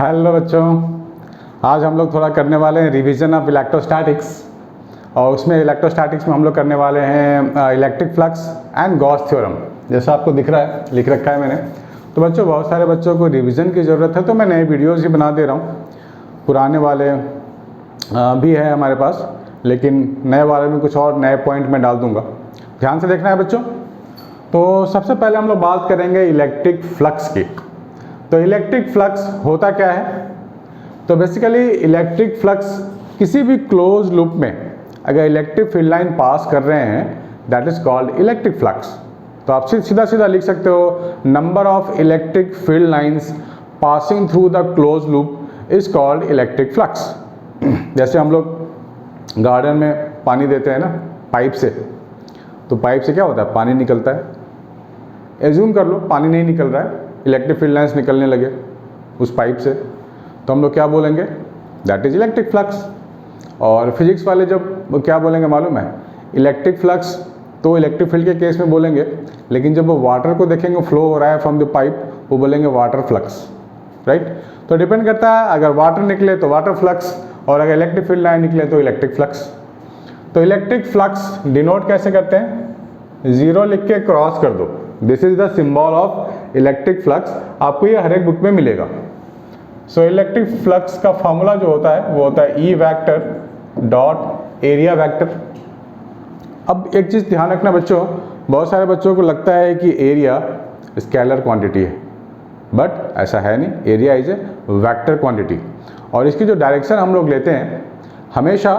Hello बच्चों, आज हम लोग थोड़ा करने वाले हैं रिवीजन ऑफ इलेक्ट्रोस्टैटिक्स। और उसमें इलेक्ट्रोस्टैटिक्स में हम लोग करने वाले हैं electric flux and Gauss theorem. जैसा आपको दिख रहा है, लिख रखा है मैंने। तो बच्चों, बहुत सारे बच्चों को रिवीजन की ज़रूरत है, तो मैं नए वीडियोज़ ही बना दे रहा हूँ। पुराने वाले भी है हमारे पास, लेकिन नए वाले में कुछ और नए पॉइंट मैं डाल दूँगा। ध्यान से देखना है बच्चों। तो सबसे पहले हम लोग बात करेंगे इलेक्ट्रिक फ्लक्स की। तो इलेक्ट्रिक फ्लक्स होता क्या है? तो बेसिकली इलेक्ट्रिक फ्लक्स किसी भी क्लोज लूप में अगर इलेक्ट्रिक फील्ड लाइन पास कर रहे हैं, that is called electric flux. तो आप सीधा सीधा लिख सकते हो, number of electric field lines passing through the close loop is called electric flux. जैसे हम लोग गार्डन में पानी देते हैं ना पाइप से, तो पाइप से क्या होता है? पानी निकलता है। एज्यूम कर लो पानी नहीं निकल रहा है, इलेक्ट्रिक फील्ड लाइंस निकलने लगे उस पाइप से, तो हम लोग क्या बोलेंगे? That is electric flux. और फिजिक्स वाले जब क्या बोलेंगे मालूम है? इलेक्ट्रिक फ्लक्स तो इलेक्ट्रिक फील्ड के केस में बोलेंगे, लेकिन जब वो वाटर को देखेंगे फ्लो हो रहा है फ्रॉम द पाइप, वो बोलेंगे वाटर फ्लक्स, राइट? तो डिपेंड करता है, अगर वाटर निकले तो वाटर फ्लक्स, और अगर इलेक्ट्रिक फील्ड लाइन निकले तो इलेक्ट्रिक फ्लक्स। तो इलेक्ट्रिक फ्लक्स डिनोट कैसे करते हैं? जीरो लिख के क्रॉस कर दो, this is the symbol of electric flux. आपको ये हर एक बुक में मिलेगा। सो इलेक्ट्रिक फ्लक्स का फॉर्मूला जो होता है वो होता है ई वेक्टर डॉट एरिया वेक्टर। अब एक चीज़ ध्यान रखना बच्चों, बहुत सारे बच्चों को लगता है कि एरिया स्केलर क्वांटिटी है, बट ऐसा है नहीं। Area is a vector quantity, और इसकी जो डायरेक्शन हम लोग लेते हैं हमेशा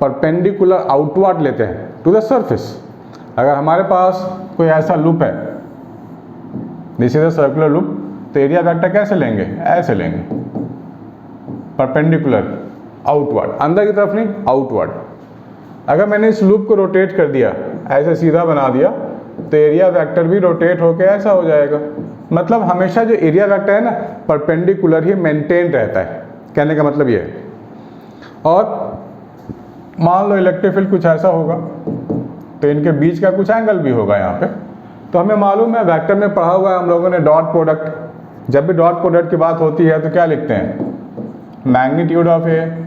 परपेंडिकुलर आउटवर्ड लेते हैं टू द सरफेस। अगर हमारे पास कोई ऐसा लूप है, this is a circular loop, तो एरिया वेक्टर कैसे लेंगे? ऐसे लेंगे, परपेंडिकुलर आउटवर्ड, अंदर की तरफ नहीं, आउटवर्ड। अगर मैंने इस लूप को रोटेट कर दिया, ऐसे सीधा बना दिया, तो एरिया वेक्टर भी रोटेट होकर ऐसा हो जाएगा। मतलब हमेशा जो एरिया वेक्टर है ना, परपेंडिकुलर ही मेंटेन रहता है, कहने का मतलब ये है। और मान लो इलेक्ट्रिक फील्ड कुछ ऐसा होगा, तो इनके बीच का कुछ एंगल भी होगा यहाँ पे। तो हमें मालूम है, वेक्टर में पढ़ा हुआ है हम लोगों ने डॉट प्रोडक्ट। जब भी डॉट प्रोडक्ट की बात होती है तो क्या लिखते हैं? Magnitude of A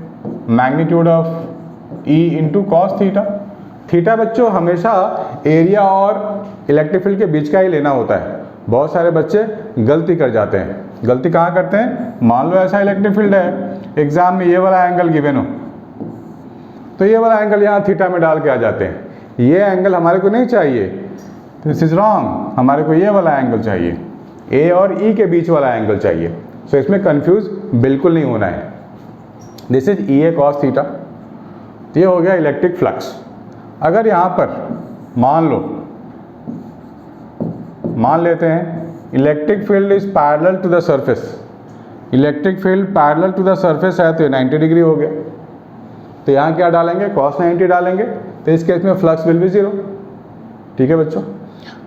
magnitude of E into cos theta. Theta बच्चों हमेशा एरिया और इलेक्ट्रिक फील्ड के बीच का ही लेना होता है। बहुत सारे बच्चे गलती कर जाते हैं। गलती कहाँ करते हैं? मान लो ऐसा इलेक्ट्रिक फील्ड है, एग्जाम में ये वाला एंगल गिवन हो, तो ये वाला एंगल यहाँ थीटा में डाल के आ जाते हैं। ये एंगल हमारे को नहीं चाहिए, दिस इज रॉन्ग। हमारे को ये वाला एंगल चाहिए, ए और ई के बीच वाला एंगल चाहिए। सो इसमें कंफ्यूज बिल्कुल नहीं होना है। This is E A cos theta. ये हो गया इलेक्ट्रिक फ्लक्स। अगर यहाँ पर मान लेते हैं electric field is parallel to the surface, electric field parallel to the surface है, तो 90 डिग्री हो गया। तो यहाँ क्या डालेंगे? cos 90 डालेंगे। तो इस केस में फ्लक्स विल बी जीरो। ठीक है बच्चों?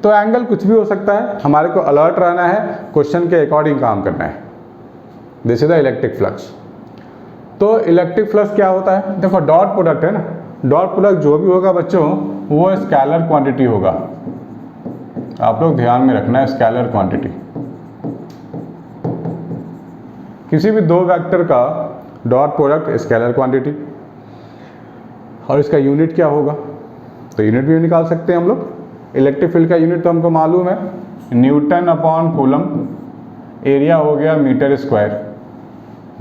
तो एंगल कुछ भी हो सकता है, हमारे को अलर्ट रहना है, क्वेश्चन के अकॉर्डिंग काम करना है। This is the electric flux. तो इलेक्ट्रिक फ्लक्स क्या होता है? देखो डॉट प्रोडक्ट है ना, डॉट प्रोडक्ट जो भी होगा बच्चों वो स्केलर क्वांटिटी होगा। आप लोग ध्यान में रखना है, स्केलर क्वांटिटी। किसी भी दो वेक्टर का डॉट प्रोडक्ट स्केलर क्वांटिटी। और इसका यूनिट क्या होगा? तो यूनिट भी निकाल सकते हैं हम लोग। इलेक्ट्रिक फील्ड का यूनिट तो हमको मालूम है, न्यूटन अपॉन कूलम। एरिया हो गया metre square.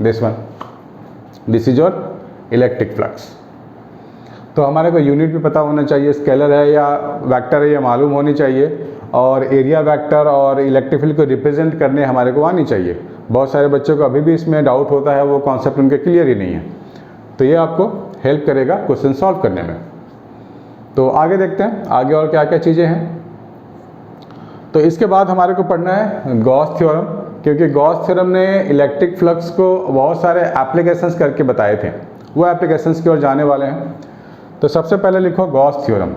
This one, this is your electric flux. तो हमारे को यूनिट भी पता होना चाहिए, स्केलर है या वेक्टर है ये मालूम होनी चाहिए, और एरिया वेक्टर और इलेक्ट्रिक फील्ड को रिप्रेजेंट करने हमारे को आनी चाहिए। बहुत सारे बच्चों को अभी भी इसमें डाउट होता है, वो कॉन्सेप्ट उनके क्लियर ही नहीं है। तो ये आपको हेल्प करेगा क्वेश्चन सॉल्व करने में। तो आगे देखते हैं आगे और क्या क्या चीज़ें हैं। तो इसके बाद हमारे को पढ़ना है गॉस थ्योरम, क्योंकि गॉस थ्योरम ने इलेक्ट्रिक फ्लक्स को बहुत सारे एप्लीकेशंस करके बताए थे, वो एप्लीकेशंस की ओर जाने वाले हैं। तो सबसे पहले लिखो गॉस थ्योरम।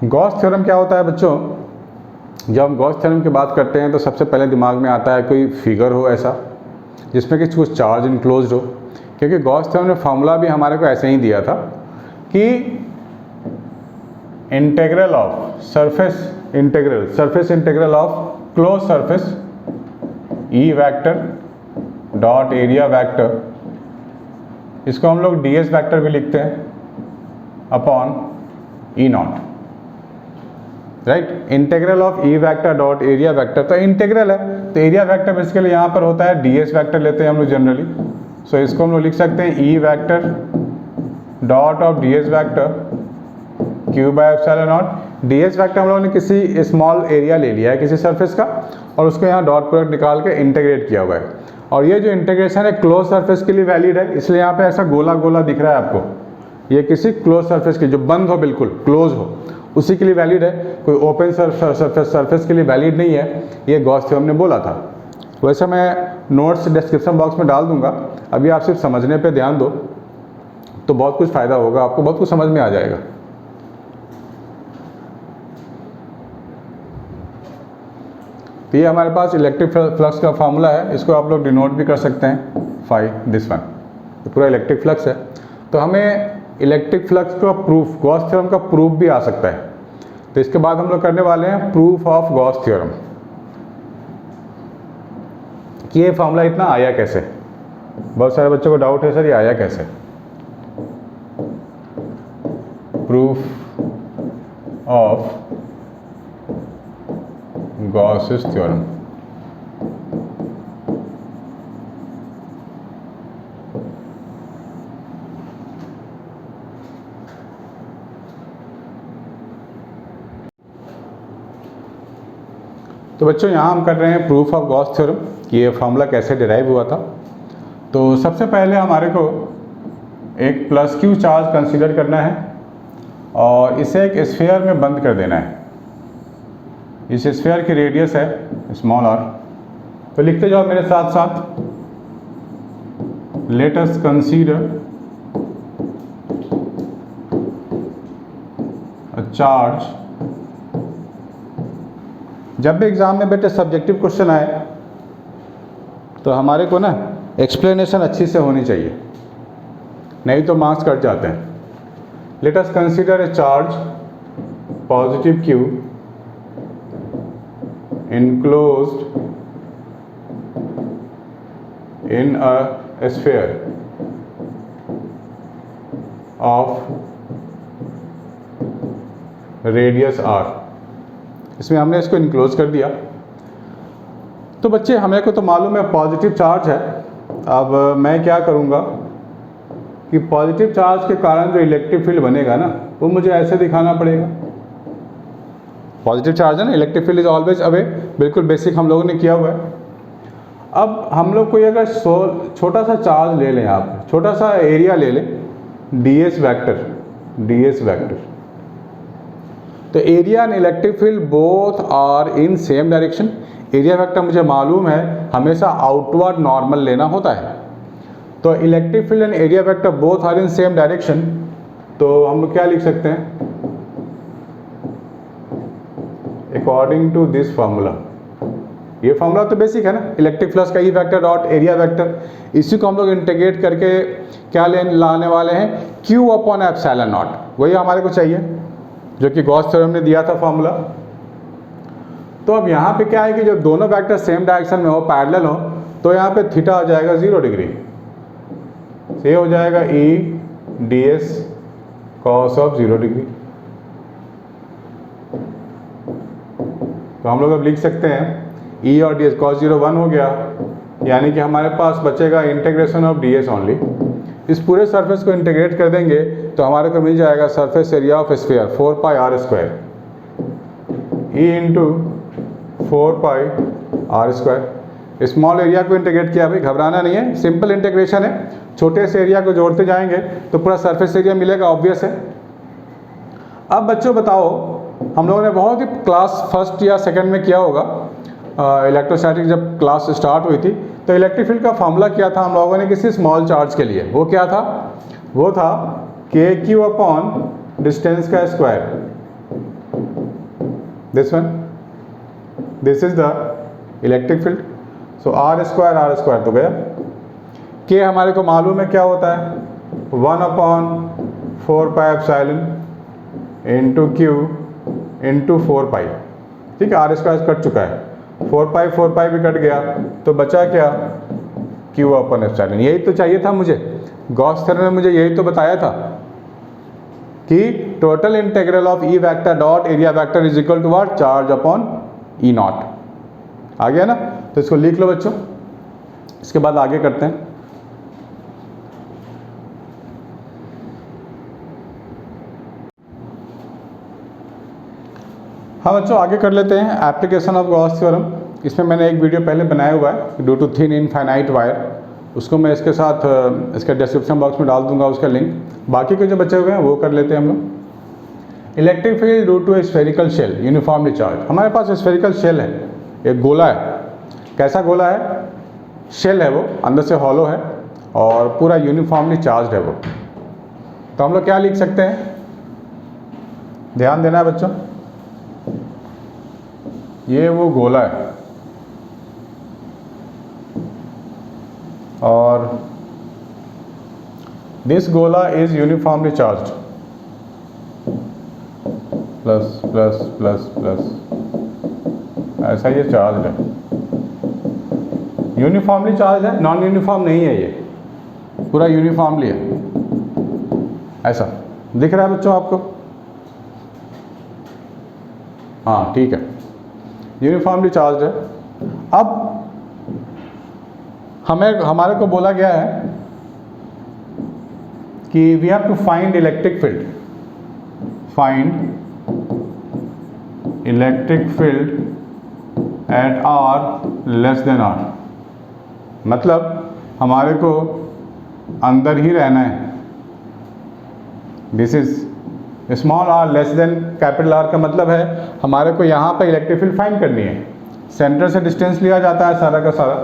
गॉस थ्योरम क्या होता है बच्चों? जब हम गॉस थ्योरम की बात करते हैं तो सबसे पहले दिमाग में आता है कोई फिगर हो ऐसा जिसमें कि कुछ चार्ज इनक्लोज्ड हो, क्योंकि गॉस थ्योरम ने फॉर्मूला भी हमारे को ऐसे ही दिया था कि integral of surface integral of close surface E vector dot area vector, इसको हम लोग ds वेक्टर भी लिखते हैं upon E not, right. Integral of E vector dot area vector, तो इंटीग्रल है तो एरिया वेक्टर बेसिकली यहाँ पर होता है ds वेक्टर लेते हैं हम लोग जनरली। सो इसको हम लोग लिख सकते हैं ई vector dot of ds vector Q by epsilon not. ds vector हम लोगों ने किसी स्मॉल एरिया ले लिया है किसी सरफेस का और उसको यहाँ डॉट प्रोडक्ट निकाल के इंटीग्रेट किया हुआ है। और ये जो इंटीग्रेशन है क्लोज सरफेस के लिए वैलिड है, इसलिए यहाँ पे ऐसा गोला गोला दिख रहा है आपको। ये किसी क्लोज सरफेस की जो बंद हो, बिल्कुल क्लोज हो, उसी के लिए वैलिड है। कोई ओपन सरफेस के लिए वैलिड नहीं है, ये गॉस थ्योरम ने बोला था। वैसे मैं नोट्स डिस्क्रिप्शन बॉक्स में डाल दूंगा, अभी आप सिर्फ समझने पे ध्यान दो तो बहुत कुछ फ़ायदा होगा, आपको बहुत कुछ समझ में आ जाएगा। तो ये हमारे पास इलेक्ट्रिक फ्लक्स का फार्मूला है, इसको आप लोग डिनोट भी कर सकते हैं फाई दिस वन, तो पूरा इलेक्ट्रिक फ्लक्स है। तो हमें इलेक्ट्रिक फ्लक्स का प्रूफ, गॉस थ्योरम का प्रूफ भी आ सकता है। तो इसके बाद हम लोग करने वाले हैं प्रूफ ऑफ गॉस थ्योरम कि ये फार्मूला इतना आया कैसे। बहुत सारे बच्चों को डाउट है सर ये आया कैसे। प्रूफ ऑफ गॉसेस थ्योरम, तो बच्चों यहाँ हम कर रहे हैं प्रूफ ऑफ गॉस थ्योरम कि ये फार्मूला कैसे डिराइव हुआ था। तो सबसे पहले हमारे को एक प्लस क्यू चार्ज कंसीडर करना है और इसे एक स्फीयर में बंद कर देना है। इस स्फीयर की रेडियस है स्मॉल r। तो लिखते जाओ मेरे साथ साथ, let us consider a charge. जब भी एग्जाम में बेटे सब्जेक्टिव क्वेश्चन आए तो हमारे को ना एक्सप्लेनेशन अच्छी से होनी चाहिए, नहीं तो मार्क्स कट जाते हैं। Let us consider a charge positive q enclosed in a sphere of radius r। इसमें हमने इसको इनक्लोज कर दिया। तो बच्चे हमें को तो मालूम है पॉजिटिव चार्ज है। अब मैं क्या करूँगा कि पॉजिटिव चार्ज के कारण जो इलेक्ट्रिक फील्ड बनेगा ना वो मुझे ऐसे दिखाना पड़ेगा। पॉजिटिव चार्ज है ना, electric field is always away, बिल्कुल बेसिक हम लोगों ने किया हुआ है। अब हम लोग कोई अगर छोटा सा चार्ज ले लें, आप छोटा सा एरिया ले लें ds वेक्टर, तो area and electric field both are in same direction. Area vector मुझे मालूम है हमेशा आउटवर्ड नॉर्मल लेना होता है। तो electric field and area vector both are in same direction, तो हम क्या लिख सकते हैं अकॉर्डिंग टू दिस फार्मूला। ये फार्मूला तो बेसिक है ना, इलेक्ट्रिक फ्लक्स का E vector dot area vector, इसी को हम लोग इंटीग्रेट करके क्या लाने वाले हैं Q अपॉन एप्सिलॉन नॉट। वही हमारे को चाहिए जो कि गॉस थ्योरम ने दिया था फार्मूला। तो अब यहाँ पे क्या है कि जब दोनों वेक्टर सेम डायरेक्शन में हो, पैरेलल हो, तो यहाँ पे थीटा आ जाएगा 0 डिग्री, ये हो जाएगा E ds cos of 0 degree. तो हम लोग अब लिख सकते हैं E और ds cos 0 1 हो गया, यानी कि हमारे पास बचेगा इंटीग्रेशन ऑफ ds ओनली। इस पूरे सरफेस को इंटीग्रेट कर देंगे तो हमारे को मिल जाएगा surface area of sphere 4 pi r square E into 4 pi r square. Small area को इंटीग्रेट किया, भाई घबराना नहीं है, सिंपल इंटीग्रेशन है। छोटे से एरिया को जोड़ते जाएंगे तो पूरा सरफेस एरिया मिलेगा, ऑब्वियस है। अब बच्चों बताओ, हम लोगों ने बहुत ही क्लास फर्स्ट या सेकंड में किया होगा, इलेक्ट्रोस्टैटिक जब क्लास स्टार्ट हुई थी तो इलेक्ट्रिक फील्ड का फॉर्मूला क्या था हम लोगों ने किसी स्मॉल चार्ज के लिए, वो क्या था, वो था KQ अपॉन डिस्टेंस का square, this one, this is the electric field. So r square तो गया, के हमारे को मालूम है क्या होता है 1/4πε इंटू क्यू इंटू 4π। ठीक है, आर स्क्वायर कट चुका है, 4π भी कट गया, तो बचा क्या Q/ε। यही तो चाहिए था मुझे, गॉस थ्योरम ने मुझे यही तो बताया था कि total integral of E vector dot area vector is equal to what, charge upon E naught. आ गया ना, तो इसको लिख लो बच्चों, इसके बाद आगे करते हैं। हाँ बच्चों, आगे कर लेते हैं एप्लीकेशन ऑफ गॉस थ्योरम। इसमें मैंने एक वीडियो पहले बनाया हुआ है, due to thin infinite wire, उसको मैं इसके साथ इसके डिस्क्रिप्शन बॉक्स में डाल दूंगा उसका लिंक। बाकी के जो बचे हुए हैं वो कर लेते हैं हम लोग। Electric field due to a spherical shell uniformly charged. हमारे पास स्फेरिकल शेल है, एक गोला है। कैसा गोला है? शेल है वो, अंदर से हॉलो है और पूरा यूनिफॉर्मली चार्ज है वो। तो हम लोग क्या लिख सकते हैं, ध्यान देना है बच्चों, ये वो गोला है और दिस गोला is uniformly charge, plus plus plus plus, ऐसा ये चार्ज है, यूनिफॉर्मली चार्ज है, नॉन यूनिफॉर्म नहीं है, ये पूरा यूनिफॉर्मली है। ऐसा दिख रहा है बच्चों आपको? हाँ ठीक है, यूनिफॉर्मली चार्ज है। अब हमारे को बोला गया है कि we have to find electric field, find electric field at r less than r। मतलब हमारे को अंदर ही रहना है, this is small r less than capital R का मतलब है हमारे को यहाँ पर इलेक्ट्रिक फील्ड फाइंड करनी है। सेंटर से डिस्टेंस लिया जाता है सारा का सारा।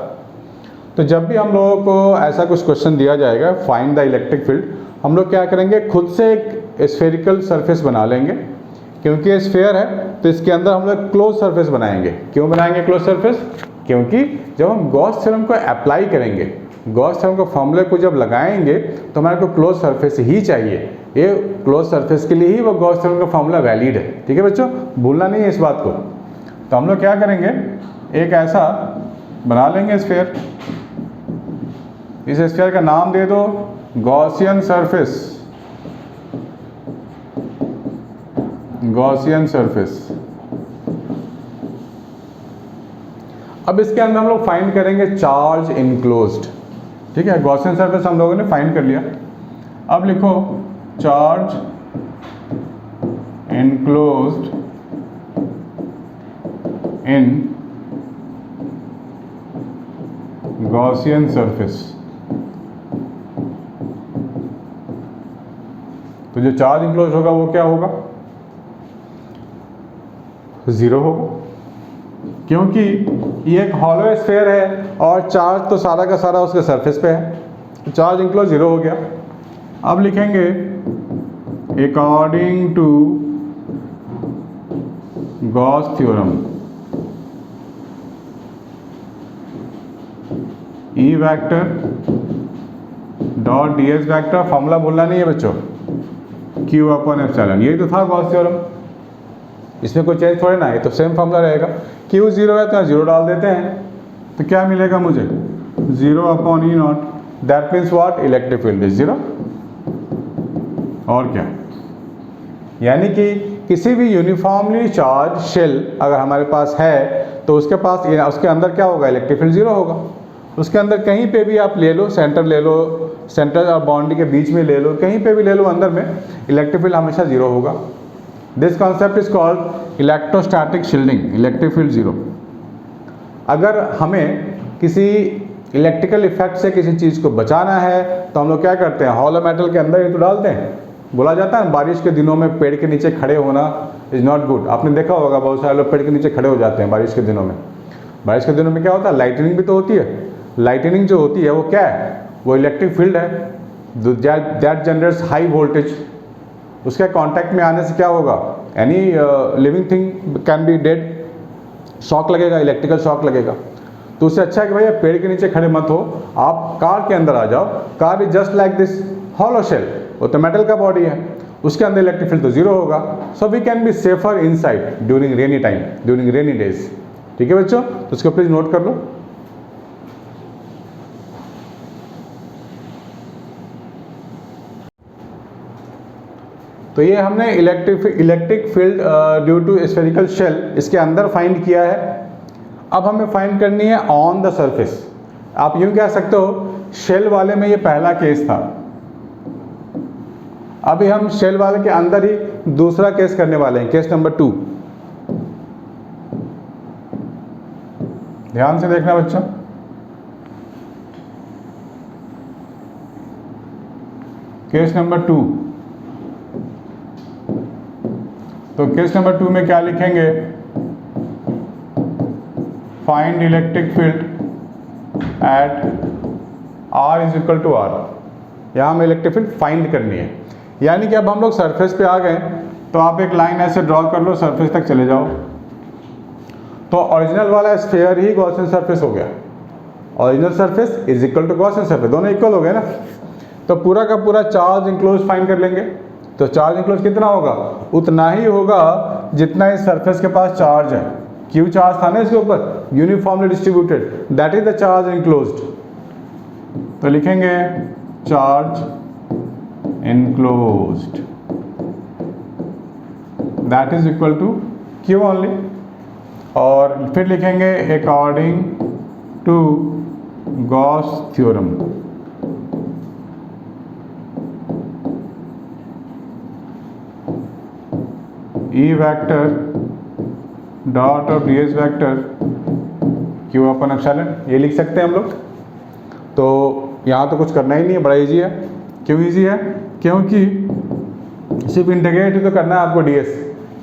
तो जब भी हम लोगों को ऐसा कुछ क्वेश्चन दिया जाएगा, फाइंड द इलेक्ट्रिक फील्ड, हम लोग क्या करेंगे, खुद से एक स्फेरिकल सरफेस बना लेंगे। क्योंकि ये स्फेयर है तो इसके अंदर हम लोग क्लोज सरफेस बनाएंगे। क्यों बनाएंगे क्लोज सरफेस? क्योंकि जब हम गॉस थ्योरम को अप्लाई करेंगे, गॉस थ्योरम के फॉर्मूले को जब लगाएंगे तो हमारे को क्लोज सरफेस ही चाहिए। ये क्लोज सरफेस के लिए ही वो गॉस थ्योरम का फॉर्मूला वैलिड है। ठीक है बच्चों, भूलना नहीं है इस बात को। तो हम लोग क्या करेंगे, एक ऐसा बना लेंगे स्फेयर। इस स्फेयर का नाम दे दो गॉसियन सरफेस, गॉसियन सरफेस। अब इसके अंदर हम लोग फाइंड करेंगे चार्ज इनक्लोज्ड। ठीक है, गॉसियन सरफेस हम लोगों ने फाइंड कर लिया। अब लिखो चार्ज इनक्लोज्ड इन गॉसियन सरफेस। तो जो चार्ज इनक्लोज होगा वो क्या होगा, जीरो होगा, क्योंकि ये एक हॉलो स्फेयर है और चार्ज तो सारा का सारा उसके सरफेस पे है, तो चार्ज इनक्लोज जीरो हो गया। अब लिखेंगे according to Gauss theorem E vector dot d s vector, formula भूलना नहीं है बच्चों, Q/ε। यही तो था गॉस थ्योरम, इसमें कोई चेंज थोड़े ना है, तो सेम फॉर्मूला रहेगा। Q जीरो है तो जीरो डाल देते हैं, तो क्या मिलेगा मुझे, 0/E0। That means what, electric field is zero. और क्या, यानी कि किसी भी यूनिफॉर्मली चार्ज शेल अगर हमारे पास है तो उसके पास उसके अंदर क्या होगा, इलेक्ट्रिक फील्ड जीरो होगा। उसके अंदर कहीं पे भी आप ले लो, सेंटर ले लो, सेंटर और बाउंड्री के बीच में ले लो, कहीं पे भी ले लो, अंदर में इलेक्ट्रिक फील्ड हमेशा जीरो होगा। This concept is called electrostatic shielding, electric field zero. अगर हमें किसी इलेक्ट्रिकल इफेक्ट से किसी चीज़ को बचाना है तो हम लोग क्या करते हैं, हॉलो मेटल के अंदर ये तो डालते हैं। बोला जाता है बारिश के दिनों में पेड़ के नीचे खड़े होना इज़ नॉट गुड। आपने देखा होगा बहुत सारे लोग पेड़ के नीचे खड़े हो जाते हैं बारिश के दिनों में। बारिश के दिनों में क्या होता है, लाइटनिंग भी तो होती है। लाइटनिंग जो होती है वो क्या है, वो इलेक्ट्रिक फील्ड है दैट जनरेट्स हाई वोल्टेज। उसके कांटेक्ट में आने से क्या होगा, any living thing can be dead, shock लगेगा, इलेक्ट्रिकल शॉक लगेगा। तो उससे अच्छा है कि भैया पेड़ के नीचे खड़े मत हो, आप कार के अंदर आ जाओ। Car is just like this hollow shell, वो तो मेटल का बॉडी है, उसके अंदर इलेक्ट्रिक फील्ड तो जीरो होगा। So we can be safer inside during rainy time, during rainy days. ठीक है बच्चों, तो इसको प्लीज नोट कर लो। तो ये हमने electric field due to spherical shell इसके अंदर फाइंड किया है। अब हमें फाइंड करनी है ऑन द सरफेस। आप यूं कह सकते हो शेल वाले में ये पहला केस था, अभी हम शेल वाले के अंदर ही दूसरा केस करने वाले हैं, केस नंबर 2। ध्यान से देखना बच्चों। Case number 2। तो केस नंबर 2 में क्या लिखेंगे? Find electric field at R is equal to R। यहाँ हमें इलेक्ट्रिक फील्ड फाइंड करनी है, यानी कि अब हम लोग सरफेस पे आ गए। तो आप एक लाइन ऐसे ड्रॉ कर लो, सरफेस तक चले जाओ। तो ओरिजिनल वाला स्फीयर ही गॉसियन सरफेस हो गया। Original surface is equal to Gaussian surface, दोनों इक्वल हो गए ना। तो पूरा का पूरा चार्ज इंक्लोज फाइंड कर लेंगे। तो चार्ज इंक्लोज कितना होगा? उतना ही होगा जितना इस सरफेस के पास चार्ज है। क्यू चार्ज था ना इसके ऊपर, uniformly distributed, that is the charge enclosed. तो लिखेंगे charge enclosed that is equal to Q only. और फिर लिखेंगे according to Gauss theorem. E vector dot of ds vector q upon epsilon, ये लिख सकते हैं हम लोग। तो यहाँ तो कुछ करना ही नहीं है, बड़ा इजी है। क्यों इजी है? क्योंकि सिर्फ इंटीग्रेट ही तो करना है आपको ds,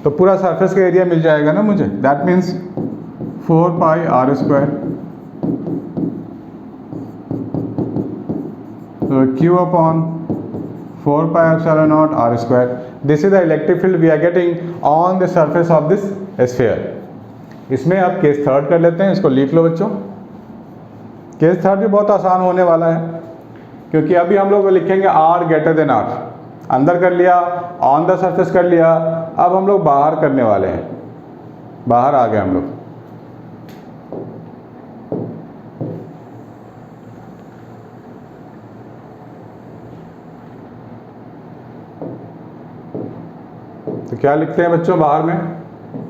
तो पूरा सरफेस का एरिया मिल जाएगा ना मुझे। That means 4 pi r square, तो q upon 4 pi epsilon naught r square. This is the electric field we are getting on the surface of this sphere. इसमें अब केस थर्ड कर लेते हैं, इसको लिख लो बच्चों। केस थर्ड भी बहुत आसान होने वाला है, क्योंकि अभी हम लोग लिखेंगे r ग्रेटर देन r। अंदर कर लिया, ऑन द सरफेस कर लिया, अब हम लोग बाहर करने वाले हैं। बाहर आ गए हम लोग। तो क्या लिखते हैं बच्चों बाहर में?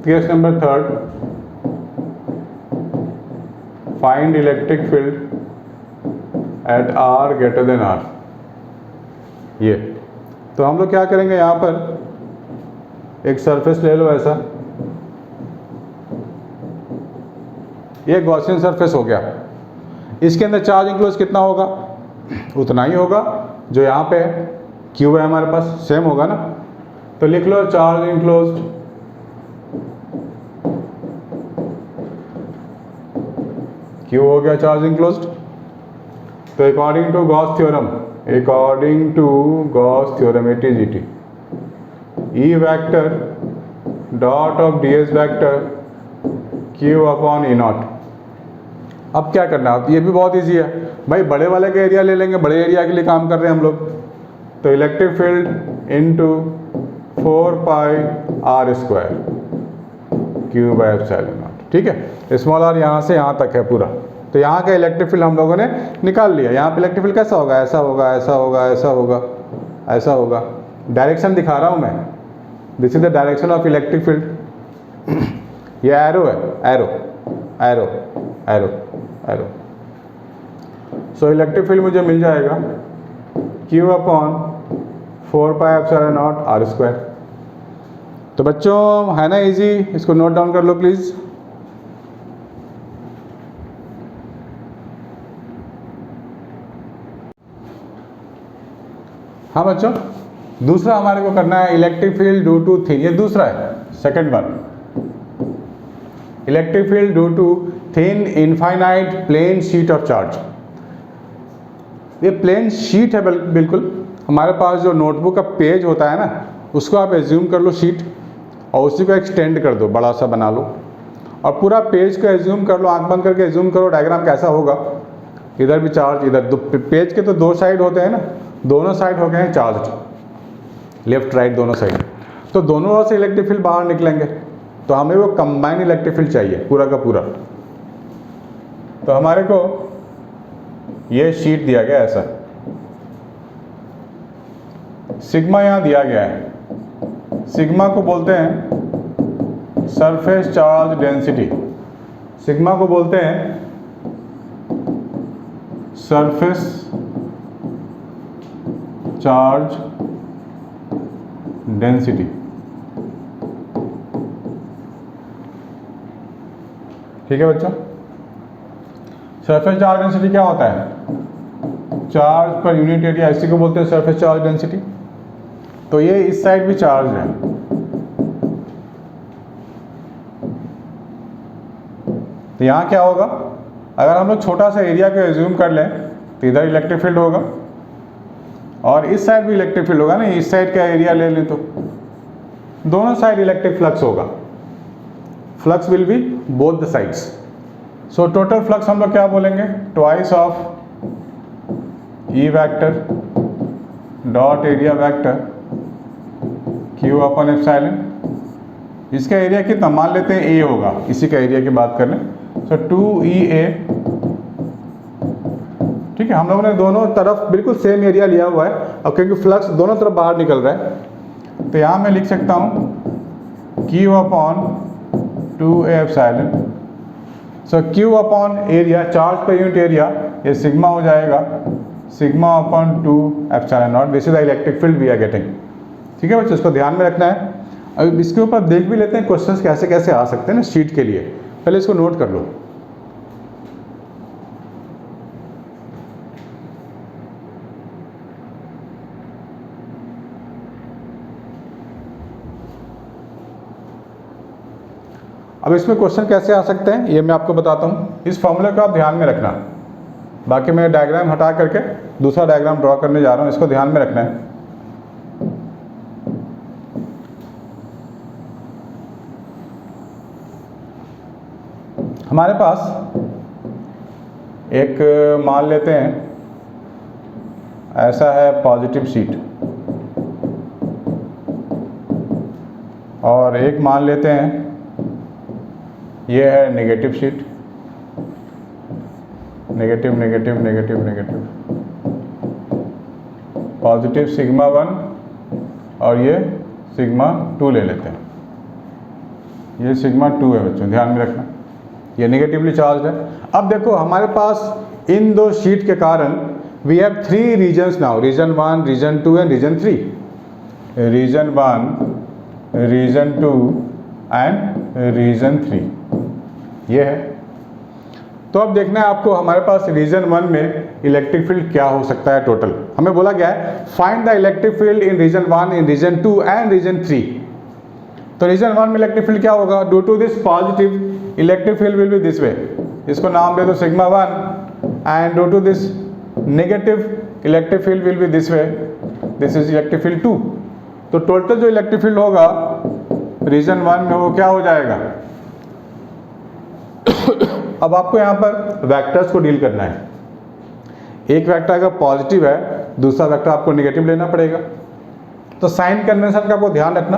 Case number 3, find electric field at R greater than R। ये तो हम लोग क्या करेंगे, यहाँ पर एक सरफेस ले लो ऐसा, ये गॉसियन सरफेस हो गया। इसके अंदर चार्ज इंक्लोज कितना होगा? उतना ही होगा जो यहाँ पे है, क्यू है हमारे पास, सेम होगा ना। तो लिख लो चार्ज इंक्लोज्ड क्यू हो गया चार्ज इंक्लोज्ड। तो according to Gauss theorem, according to Gauss theorem it is it E vector dot of ds vector Q upon E naught. अब क्या करना है? ये भी बहुत इजी है भाई, बड़े वाले का एरिया ले लेंगे, बड़े एरिया के लिए काम कर रहे हैं हम लोग। तो electric field into 4 pi r square Q by epsilon naught. ठीक है, स्मॉल r यहाँ से यहाँ तक है पूरा। तो यहाँ का इलेक्ट्रिक फील्ड हम लोगों ने निकाल लिया। यहाँ पे इलेक्ट्रिक फील्ड कैसा होगा? ऐसा होगा, ऐसा होगा, ऐसा होगा, ऐसा होगा। डायरेक्शन दिखा रहा हूँ मैं, this is the direction of electric field. ये एरो है, arrow arrow arrow arrow. So electric field मुझे मिल जाएगा Q upon 4 pi epsilon not r square. तो बच्चों है ना इजी, इसको नोट डाउन कर लो प्लीज। हाँ बच्चों, दूसरा हमारे को करना है electric field due to thin. ये दूसरा है, second one. Electric field due to thin infinite plane sheet of charge. ये प्लेन शीट है बिल्कुल। हमारे पास जो नोटबुक का पेज होता है ना, उसको आप एज्यूम कर लो शीट, और उसी को एक्सटेंड कर दो, बड़ा सा बना लो। और पूरा पेज को एज्यूम कर लो, आंख बंद करके एज्यूम करो डायग्राम कैसा होगा। इधर भी चार्ज, इधर पेज के तो दो साइड होते हैं ना, दोनों साइड हो गए हैं चार्ज, लेफ्ट राइट दोनों साइड, तो दोनों ओर से इलेक्ट्रिक फील्ड बाहर निकलेंगे, तो हमें वो कंबाइंड इलेक्ट्रिक फील्ड चाहिए पूरा का पूरा। तो हमारे को ये शीट दिया गया ऐसा, सिग्मा यहाँ दिया गया है, सिग्मा को बोलते हैं सरफेस चार्ज डेंसिटी, सिग्मा को बोलते हैं सरफेस चार्ज डेंसिटी। ठीक है बच्चों, सरफेस चार्ज डेंसिटी क्या होता है? चार्ज पर यूनिट एरिया, इसी को बोलते हैं सरफेस चार्ज डेंसिटी। तो ये इस साइड भी चार्ज है, तो यहाँ क्या होगा, अगर हम लोग छोटा सा एरिया को एज्यूम कर लें तो इधर इलेक्ट्रिक फील्ड होगा और इस साइड भी इलेक्ट्रिक फील्ड होगा ना, इस साइड का एरिया ले लें तो दोनों साइड इलेक्ट्रिक फ्लक्स होगा, flux will be both the sides. So total flux हम लोग क्या बोलेंगे, twice of E vector dot area vector Q upon epsilon. इसका एरिया कितना मान लेते हैं, ए होगा, इसी का एरिया की बात कर लें, सो 2EA। ठीक है, हम लोगों ने दोनों तरफ बिल्कुल सेम एरिया लिया हुआ है, और क्योंकि फ्लक्स दोनों तरफ बाहर निकल रहा है तो यहाँ मैं लिख सकता हूँ Q upon 2A epsilon. So Q upon area, charge पर यूनिट एरिया, ये सिग्मा हो जाएगा, sigma upon 2 epsilon naught, this is the electric field we are getting. ठीक है बच्चों, इसको ध्यान में रखना है। अब इसके ऊपर देख भी लेते हैं क्वेश्चंस कैसे कैसे आ सकते हैं ना शीट के लिए, पहले इसको नोट कर लो। अब इसमें क्वेश्चन कैसे आ सकते हैं ये मैं आपको बताता हूँ, इस फॉर्मूले को आप ध्यान में रखना। बाकी मैं डायग्राम हटा करके दूसरा डायग्राम ड्रॉ करने जा रहा हूँ, इसको ध्यान में रखना है। हमारे पास एक मान लेते हैं ऐसा है पॉजिटिव शीट, और एक मान लेते हैं ये है negative sheet, negative negative negative negative, positive sigma 1 और ये सिग्मा 2 ले लेते हैं, ये सिग्मा 2 है बच्चों, ध्यान में रखना, ये नेगेटिवली चार्ज है। अब देखो हमारे पास इन दो शीट के कारण we have 3 regions now, region 1, region 2 and region 3, region 1, region 2 and region 3, ये है। तो अब देखना है आपको हमारे पास रीजन 1 में इलेक्ट्रिक फील्ड क्या हो सकता है टोटल। हमें बोला गया है find the electric field in region 1, in region 2 and region 3। तो रीजन 1 में इलेक्ट्रिक फील्ड क्या होगा, due to this positive electric field will be this way, इसको नाम दे दो sigma 1, and due to this negative electric field will be this way, this is electric field 2। तो total जो इलेक्ट्रिक फील्ड होगा reason 1 में वो क्या हो जाएगा। अब आपको यहाँ पर वेक्टर्स को डील करना है, एक वेक्टर अगर पॉजिटिव है दूसरा वेक्टर आपको नेगेटिव लेना पड़ेगा। तो साइन कन्वेंशन का आपको ध्यान रखना,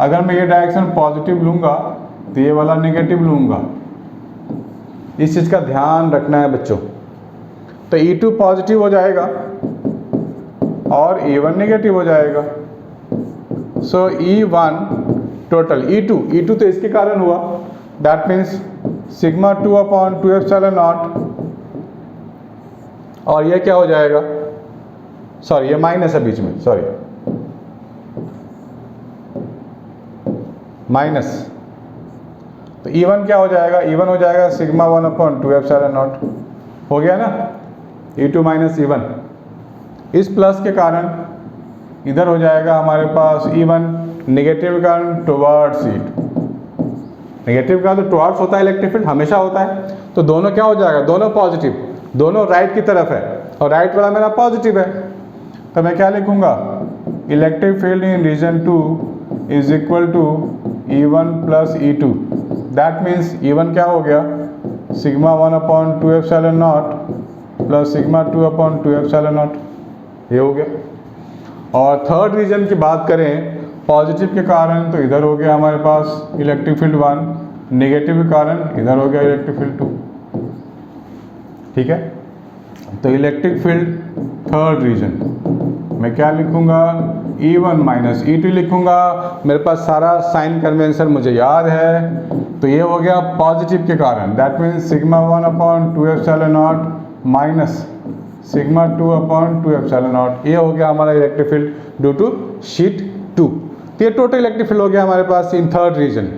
अगर मैं ये डायरेक्शन पॉजिटिव लूँगा तो ये वाला नेगेटिव लूँगा, इस चीज़ का ध्यान रखना है बच्चों। तो E2 पॉजिटिव हो जाएगा और E1 नेगेटिव हो जाएगा। सो E1 टोटल E2 तो इसके कारण हुआ, that means sigma 2 upon 2 epsilon not, और ये क्या हो जाएगा, सॉरी ये माइनस है बीच में, सॉरी माइनस, तो E1 क्या हो जाएगा, E1 हो जाएगा सिग्मा 1 अपॉन 2 एप्सिलॉन नॉट, हो गया ना, E2 माइनस E1। इस प्लस के कारण इधर हो जाएगा हमारे पास E1, नेगेटिव का टुवर्ड्स शीट, नेगेटिव का तो टुवर्ड्स होता है इलेक्ट्रिक फील्ड, हमेशा होता है। तो दोनों क्या हो जाएगा, दोनों पॉजिटिव, दोनों राइट की तरफ है और राइट वाला मेरा पॉजिटिव है। तो मैं क्या लिखूंगा, electric field in region 2 is equal to E1 plus E2, that means E1 क्या हो गया, sigma 1/2 epsilon naught plus sigma 2/2 epsilon naught, ये हो गया। और थर्ड रीजन की बात करें पॉजिटिव के कारण, तो इधर हो गया हमारे पास इलेक्ट्रिक फील्ड 1, नेगेटिव के कारण इधर हो गया इलेक्ट्रिक फील्ड 2। ठीक है, तो इलेक्ट्रिक फील्ड थर्ड रीजन मैं क्या लिखूंगा, E1 माइनस E2 लिखूंगा। मेरे पास सारा साइन कन्वेंशन मुझे याद है, तो ये हो गया पॉजिटिव के कारण, that means sigma 1/2 epsilon naught minus sigma 2/2 epsilon naught, ये हो गया हमारा electric field due to sheet 2। तो ये टोटल इलेक्ट्रिक फील्ड हो गया हमारे पास in third region,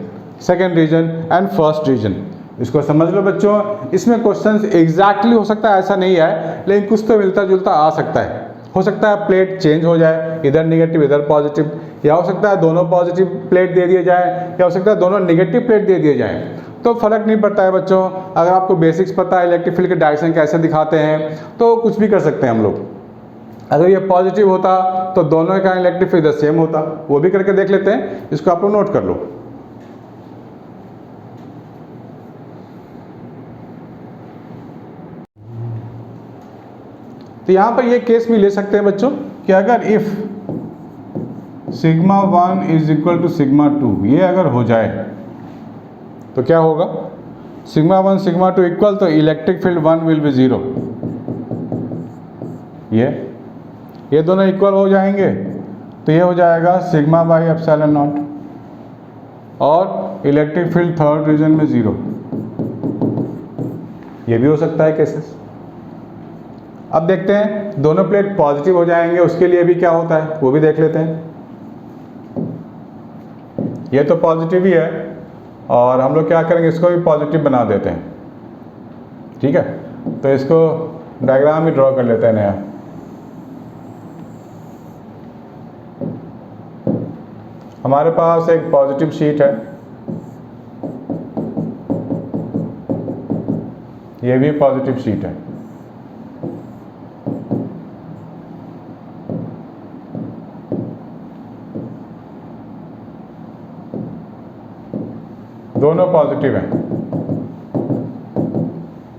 second region and first region. इसको समझ लो बच्चों, इसमें क्वेश्चंस एग्जैक्टली हो सकता है ऐसा नहीं है, लेकिन कुछ तो मिलता जुलता आ सकता है। हो सकता है प्लेट चेंज हो जाए, इधर नेगेटिव इधर पॉजिटिव, या हो सकता है दोनों पॉजिटिव प्लेट दे दिए जाए, या हो सकता है दोनों नेगेटिव प्लेट दे दिए जाए, तो फर्क नहीं पड़ता है बच्चों। अगर आपको बेसिक्स पता है इलेक्ट्रिक फील्ड के डायरेक्शन कैसे दिखाते हैं, तो कुछ भी कर सकते हैं हम लोग। अगर ये पॉजिटिव होता तो दोनों का इलेक्ट्रिक फील्ड सेम होता, वो भी करके देख लेते हैं, इसको आप लोग नोट कर लो। तो यहां पर ये केस भी ले सकते हैं बच्चों कि अगर if sigma 1 is equal to sigma 2, ये अगर हो जाए तो क्या होगा, सिग्मा 1 सिग्मा 2 इक्वल, तो इलेक्ट्रिक फील्ड 1 विल बी 0। ये दोनों इक्वल हो जाएंगे, तो ये हो जाएगा सिग्मा बाई एप्सिलॉन नॉट, और इलेक्ट्रिक फील्ड थर्ड रीजन में 0। ये भी हो सकता है केसेस। अब देखते हैं दोनों प्लेट पॉजिटिव हो जाएंगे, उसके लिए भी क्या होता है वो भी देख लेते हैं। ये तो पॉजिटिव ही है, और हम लोग क्या करेंगे, इसको भी पॉजिटिव बना देते हैं। ठीक है, तो इसको डायग्राम भी ड्रॉ कर लेते हैं नया। हमारे पास एक पॉजिटिव शीट है, ये भी पॉजिटिव शीट है। दोनों पॉजिटिव हैं,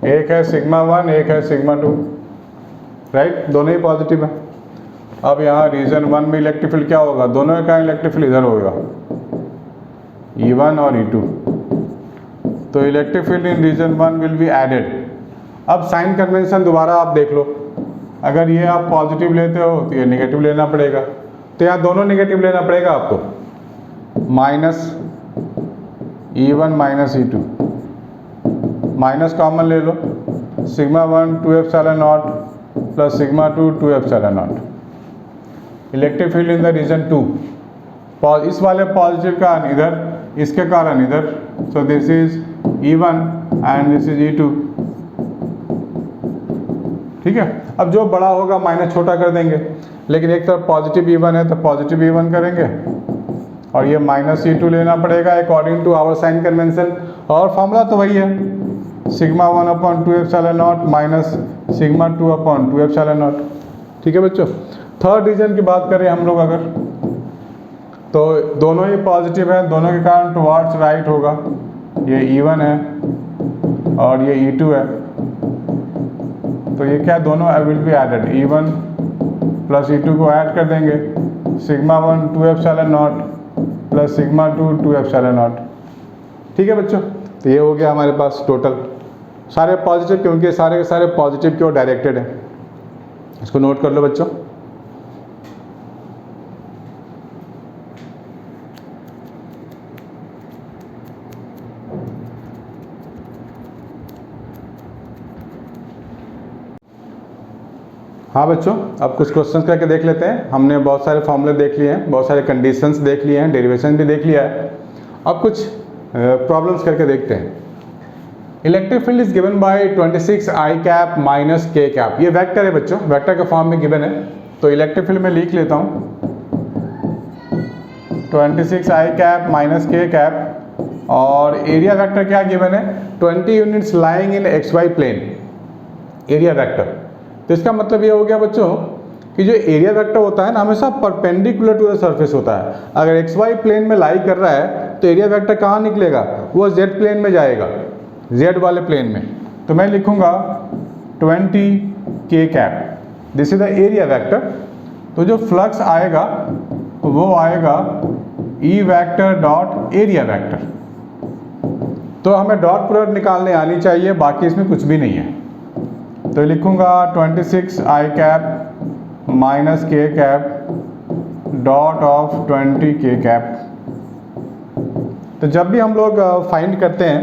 एक है सिग्मा 1 एक है सिग्मा 2, राइट, दोनों ही पॉजिटिव है। अब यहाँ रीजन 1 में इलेक्ट्रिक फील्ड क्या होगा, दोनों का इलेक्ट्रिक फील्ड इधर होगा, E1 और E2, तो electric field in region 1 will be added. अब साइन कन्वेंशन दोबारा आप देख लो, अगर ये आप पॉजिटिव लेते हो तो ये नेगेटिव लेना पड़ेगा, तो यहाँ दोनों नेगेटिव लेना पड़ेगा आपको, minus E1 minus E2, minus common ले लो, sigma 1 2 epsilon naught plus sigma 2 2 epsilon naught, electric field in the region 2, इस वाले पॉजिटिव का इधर, इसके कारण इधर, so this is E1 and this is E2। ठीक है, अब जो बड़ा होगा माइनस छोटा कर देंगे, लेकिन एक तरफ पॉजिटिव E1 है तो पॉजिटिव E1 करेंगे, और ये माइनस E2 लेना पड़ेगा according to our sign convention, और फॉर्मूला तो वही है, sigma 1/2 epsilon naught minus sigma 2/2 epsilon naught. ठीक है बच्चों, थर्ड रीजन की बात करें हम लोग अगर, तो दोनों ही पॉजिटिव हैं, दोनों के कारण टुवार्ड्स राइट होगा, ये E1 है और ये E2 है, तो ये क्या दोनों will be added, E1 plus E2 को ऐड कर देंगे, sigma 1 2 epsilon naught plus sigma 2 2 epsilon naught. ठीक है बच्चों, तो ये हो गया हमारे पास टोटल सारे पॉजिटिव, क्योंकि सारे के सारे पॉजिटिव की ओर डायरेक्टेड है। इसको नोट कर लो बच्चों। हाँ बच्चों, अब कुछ क्वेश्चंस करके देख लेते हैं। हमने बहुत सारे फॉर्मूले देख लिए हैं, बहुत सारे कंडीशंस देख लिए हैं, डेरिवेशन भी देख लिया है। अब कुछ प्रॉब्लम्स करके देखते हैं। Electric field is given bye 26 I cap minus K cap, ये वेक्टर है बच्चों, वेक्टर के फॉर्म में गिवन है, तो इलेक्ट्रिक फील्ड में लिख लेता हूँ 26 I cap minus K cap, और एरिया वेक्टर क्या गिवन है, 20 units lying in XY plane, area vector. तो इसका मतलब ये हो गया बच्चों कि जो एरिया वेक्टर होता है ना हमेशा परपेंडिकुलर टू द सरफेस होता है। अगर XY प्लेन में लाई कर रहा है तो एरिया वेक्टर कहाँ निकलेगा, वो Z प्लेन में जाएगा, Z वाले प्लेन में। तो मैं लिखूंगा 20k cap, this is the area vector. तो जो फ्लक्स आएगा वो आएगा E vector dot area vector. तो हमें डॉट प्रोडक्ट निकालने आनी चाहिए, बाकी इसमें कुछ भी नहीं है। तो लिखूंगा 26I cap minus k cap dot of 20k cap. तो जब भी हम लोग फाइंड करते हैं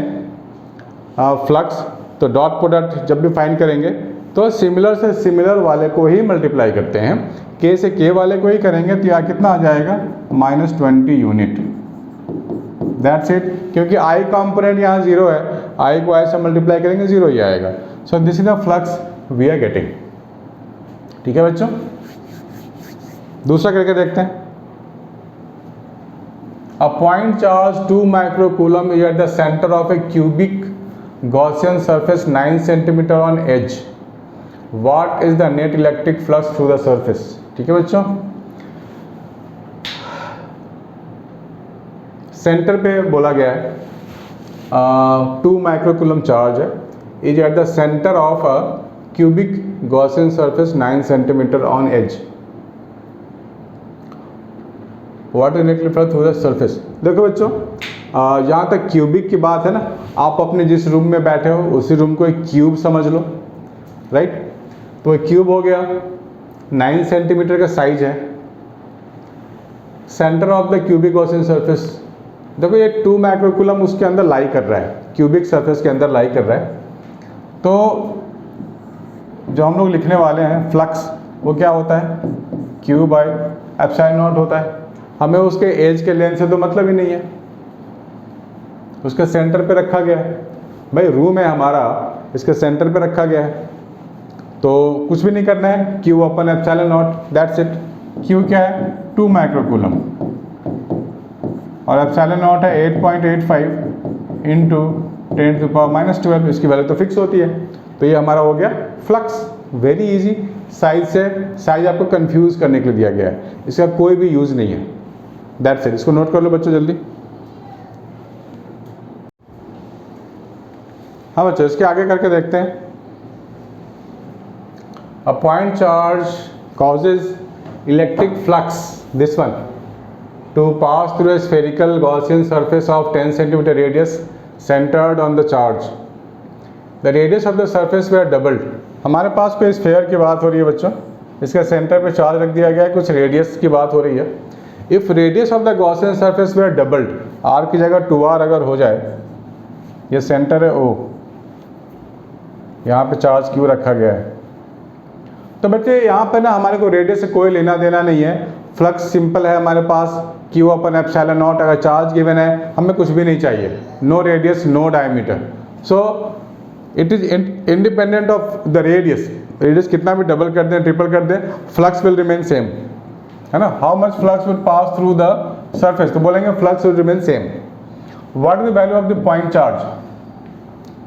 फ्लक्स, तो डॉट प्रोडक्ट जब भी फाइंड करेंगे तो सिमिलर से सिमिलर वाले को ही मल्टीप्लाई करते हैं, k से k वाले को ही करेंगे तो यहाँ कितना आ जाएगा -20 यूनिट। दैट्स इट, क्योंकि I कंपोनेंट यहाँ 0 है, I को I से मल्टीप्लाई करेंगे 0 ही आएगा। So this is the flux we are getting. ठीक है बच्चों, दूसरा करके देखते हैं। A point charge 2 microcoulomb is at the center of a cubic Gaussian surface 9 cm on edge. What is the net electric flux through the surface? ठीक है बच्चों, सेंटर पे बोला गया है 2 माइक्रोकूलम चार्ज है, is at the centre of a cubic Gaussian surface 9 centimetre on edge. What is net electric flux through the surface. देखो बच्चों, यहाँ तक क्यूबिक की बात है ना, आप अपने जिस रूम में बैठे हो उसी रूम को एक क्यूब समझ लो, राइट। तो एक क्यूब हो गया, 9 सेंटीमीटर का साइज है, centre of the cubic Gaussian surface. देखो ये 2 माइक्रोकूलम उसके अंदर लाई कर रहा है, क्यूबिक सरफेस के अंदर लाई कर रहा है। तो जो हम लोग लिखने वाले हैं फ्लक्स, वो क्या होता है, Q बाई एप्सिलॉन नॉट होता है। हमें उसके एज के लेंथ से तो मतलब ही नहीं है, उसके सेंटर पे रखा गया है। भाई रूम है हमारा, इसके सेंटर पे रखा गया है, तो कुछ भी नहीं करना है, Q upon epsilon not, that's it. Q क्या है, 2 माइक्रोकूलम, और एप्सिलॉन नॉट है 8.85 इंटू 10⁻⁻12, इसकी वैल्यू तो फिक्स होती है। तो ये हमारा हो गया फ्लक्स, वेरी इजी। साइज से, साइज आपको कंफ्यूज करने के लिए दिया गया है, इसका कोई भी यूज नहीं है, दैट्स इट। इसको नोट कर लो बच्चों जल्दी। हाँ बच्चों, इसके आगे करके देखते हैं। A point charge causes electric flux, this one, to pass through a spherical Gaussian surface of 10 cm radius centered on the charge. The radius of the surface were doubled. हमारे पास कोई स्फेयर की बात हो रही है बच्चों, इसका सेंटर पे चार्ज रख दिया गया है, कुछ रेडियस की बात हो रही है। If radius of the Gaussian surface were doubled, r की जगह 2r अगर हो जाए, ये सेंटर है O, यहाँ पे चार्ज Q रखा गया है। तो बच्चे यहाँ पे ना हमारे को रेडियस से कोई लेना देना नहीं है, फ्लक्स सिंपल है हमारे पास, Q अपन एप्सिलॉन नॉट। अगर चार्ज गिवन है, हमें कुछ भी नहीं चाहिए, no radius no diameter, so it is independent of the radius. Radius कितना भी डबल कर दें, ट्रिपल कर दें, फ्लक्स विल रिमेन सेम, है ना। How much flux will pass through the surface, तो बोलेंगे flux will remain same. What is the value of the point charge,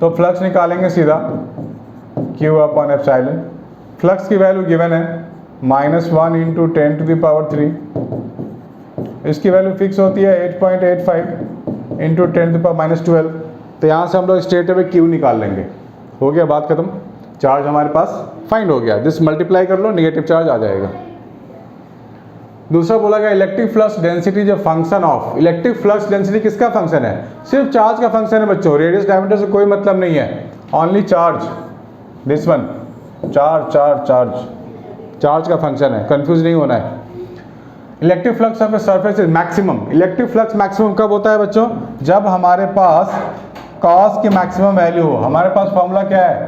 तो फ्लक्स निकालेंगे सीधा Q अपन एप्सिलॉन। फ्लक्स की वैल्यू गिवन है -1 into 10⁻³ इसकी वैल्यू फिक्स होती है 8.85 इंटू 10⁻12। तो यहाँ से हम लोग स्ट्रेट अवे Q निकाल लेंगे, हो गया बात खत्म, चार्ज हमारे पास फाइंड हो गया। दिस मल्टीप्लाई कर लो, नेगेटिव चार्ज आ जाएगा। दूसरा बोला गया इलेक्ट्रिक फ्लक्स डेंसिटी जो function of, electric flux density किसका फंक्शन है, सिर्फ चार्ज का फंक्शन है बच्चों, रेडियस डायमीटर से कोई मतलब नहीं है, only charge, this one, charge charge charge, charge का फंक्शन है, कंफ्यूज नहीं होना है। Electric flux of a surface is maximum. Electric flux maximum कब होता है बच्चों, जब हमारे पास कॉस की मैक्सिमम वैल्यू हो। हमारे पास फॉर्मूला क्या है,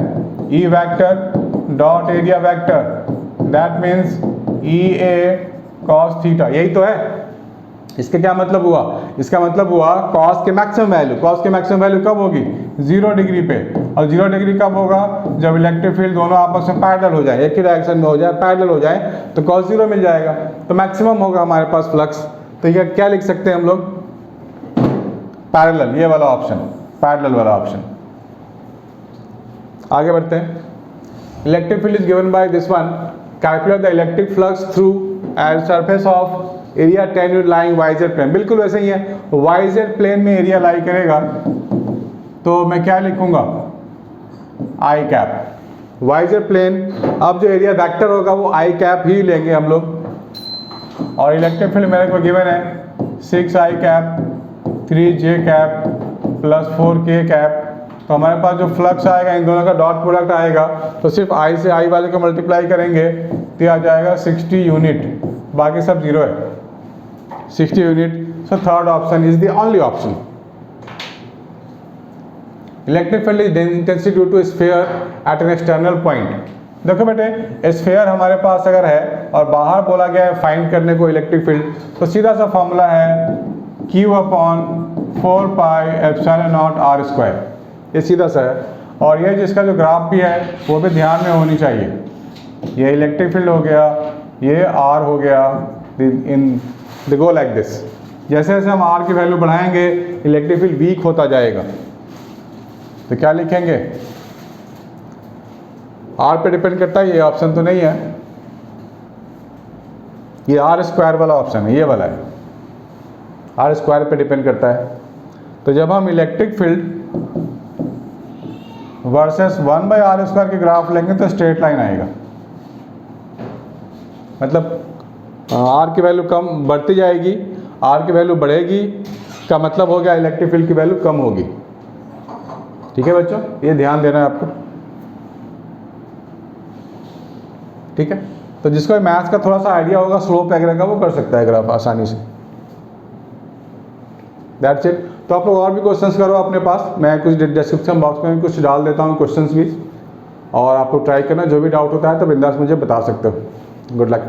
E vector dot area vector, that means EA cos theta, यही तो है। इसका क्या मतलब हुआ, इसका मतलब हुआ कॉस के मैक्सिमम वैल्यू, कॉस के मैक्सिमम वैल्यू कब होगी, 0 डिग्री पे। और 0 डिग्री कब होगा, जब इलेक्ट्रिक फील्ड दोनों आपस में पैरेलल हो जाए, एक ही डायरेक्शन में हो जाए, पैरेलल हो जाए, तो कॉस 0 मिल जाएगा, तो मैक्सिमम होगा हमारे पास फ्लक्स। तो ये क्या लिख सकते हैं हम लोग, पैरेलल, ये वाला ऑप्शन, पैरेलल वाला ऑप्शन। आगे बढ़ते हैं। Electric field is given by this one, calculate the electric flux through at surface of area 10 unit lying YZ plane. बिल्कुल वैसे ही है, वाईजेड प्लेन में एरिया लाई करेगा तो मैं क्या लिखूंगा, आई कैप। वाईजेड प्लेन, अब जो एरिया वेक्टर होगा वो आई कैप ही लेंगे हम लोग। और इलेक्ट्रिक फील्ड मेरे को गिवन है 6i cap 3j cap plus 4k cap. तो हमारे पास जो फ्लक्स आएगा इन दोनों का डॉट प्रोडक्ट आएगा, तो सिर्फ i से i वाले को मल्टीप्लाई करेंगे तो आ जाएगा 60 यूनिट, बाकी सब जीरो है, 60 unit. So third option is the only option. Electric field is intensity due to sphere at an external point. देखो बेटे, स्फीयर हमारे पास अगर है और बाहर बोला गया है फाइंड करने को इलेक्ट्रिक फील्ड, तो सीधा सा फॉर्मूला है Q/4πε0r²। ये सीधा सा है। और ये जिसका जो ग्राफ भी है वो भी ध्यान में होनी चाहिए। ये इलेक्ट्रिक फील्ड हो गया, ये R हो गया, in the go like this. जैसे जैसे हम R की वैल्यू बढ़ाएंगे इलेक्ट्रिक फील्ड वीक होता जाएगा। तो क्या लिखेंगे, R पे डिपेंड करता है, ये ऑप्शन तो नहीं है, ये R² वाला ऑप्शन है, ये वाला है, R² पे डिपेंड करता है। तो जब हम इलेक्ट्रिक फील्ड वर्सेस 1/r² के ग्राफ लेंगे तो स्ट्रेट लाइन आएगा। मतलब R की वैल्यू कम बढ़ती जाएगी, R की वैल्यू बढ़ेगी, का मतलब हो गया इलेक्ट्रिक फील्ड की वैल्यू कम होगी। ठीक है बच्चों, ये ध्यान देना है आपको। ठीक है, तो जिसको मैथ्स का थोड़ा सा आइडिया होगा स्लोप वगैरह का वो कर सकता है ग्राफ आसानी से। That's it. तो आप लोग और भी क्वेश्चंस करो अपने पास, मैं कुछ डिस्क्रिप्शन बॉक्स में भी कुछ डाल देता हूँ क्वेश्चंस भी, और आप लोग ट्राई करना, जो भी डाउट होता है तो बिंदास मुझे बता सकते हो। Good luck.